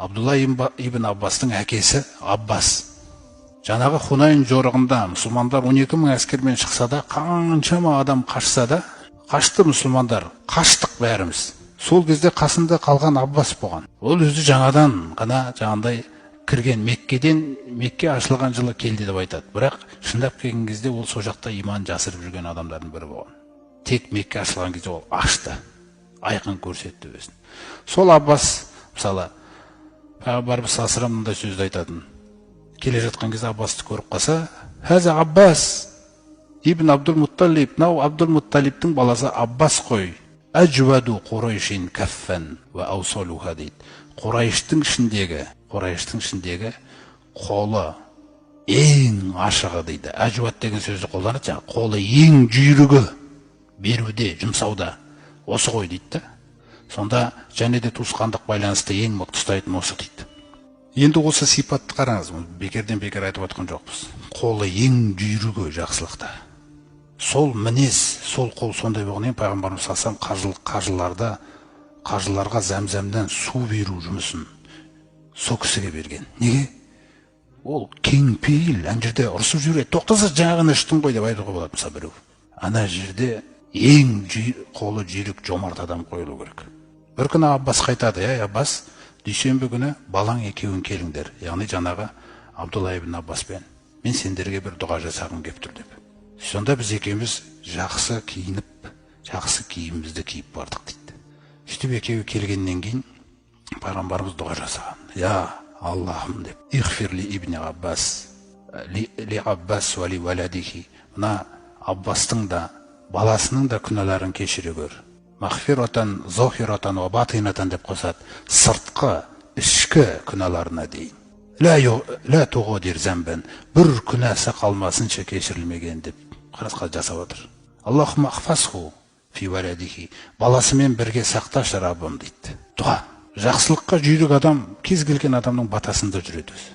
Абдулла ибн Аббастың әкесі Аббас. Жаңағы Хунайн жорығында мұсылмандар 12.000 әскермен шықса да, қаншама адам қашса да, қашты мұсылмандар, қаштық бәріміз. Сол кезде қасында қалған Аббас болған. Ол өзі жаңадан ғана жаңағындай кірген, Мекке ашылған жылы келді деп айтады. Бірақ шындап келген кезде ол сол жақта иман жасырып жүрген адамдардың бірі болған. Тек Мекке ашылған кезде ол ашты, айқын көрсетті өзін. Сол Аббас, мысалы, Пайғамбарымыз саллаллаху алейхи мындай сөзді айтатын. Келе жатқан кезде Аббасты көріп қалса, «Хаза Аббас ибн Абдул-Мутталиб, мынау Абдул-Мутталибтің баласы Аббас қой. Әжуаду Құрайшин каффан ва аусалуха» дейді. Құрайштың ішіндегі қолы ең ашығы дейді. Әжуат деген сөзді қолданады, қолы ең жүйрігі беруде, жұмсауда. Осы ғой дейді. Сонда және де туысқандық байланысты ең мықты ұстайтын осы дейді. Енді осы сипатты қараңыз, бекерден бекер айтып отқан жоқпыз. Қолы ең жүйрігі жақсылықта. Сол мінез, сол қол сондай болғаннан Пайғамбарымыз саллаллаху алейхи қажыларға зәмзәмнен су беру жұмысын сол кісіге берген. Неге? Ол кең пейіл, ана жерде ұрысып жүреді. Тоқтаса жаңағыны іштің ғой деп айтуға болады мысалы біреу. Ана жерде ең қолы жүйрік жомарт адам қойылу керек. Бір күні Аббас қайтады, Аббас, дүйсенбі күні балаң екеуін келіңдер, яғни жаңағы Абдулла ибн Аббаспен. Мен сендерге бір дұға жасағым кеп тұр деп. Сонда біз екеуміз жақсы киініп, жақсы киімімізді киіп бардық дейді. Сөйтіп екеуі келгеннен кейін Пайғамбарымыз дұға жасаған. Я Аллахым деп. Ихфирли ибн Аббас, ли Аббас ва ли валадихи. Мына Аббастың да, баласының да күнәларын кешіре көр. Мағфиратан, зохиратан ва батинатан деп қосады. Сыртқы, ішкі күнәларына дейін. Ля туғадир зәмбен. Бір күнәсі қалмасынша кешірілмеген деп қарасқа жасап отыр. Аллахума ахфасху фи валадихи. Баласымен бірге сақташы Раббым дейді. Дұға. Жақсылыққа жүйрік адам, кез келген адамның батасында жүреді өзі.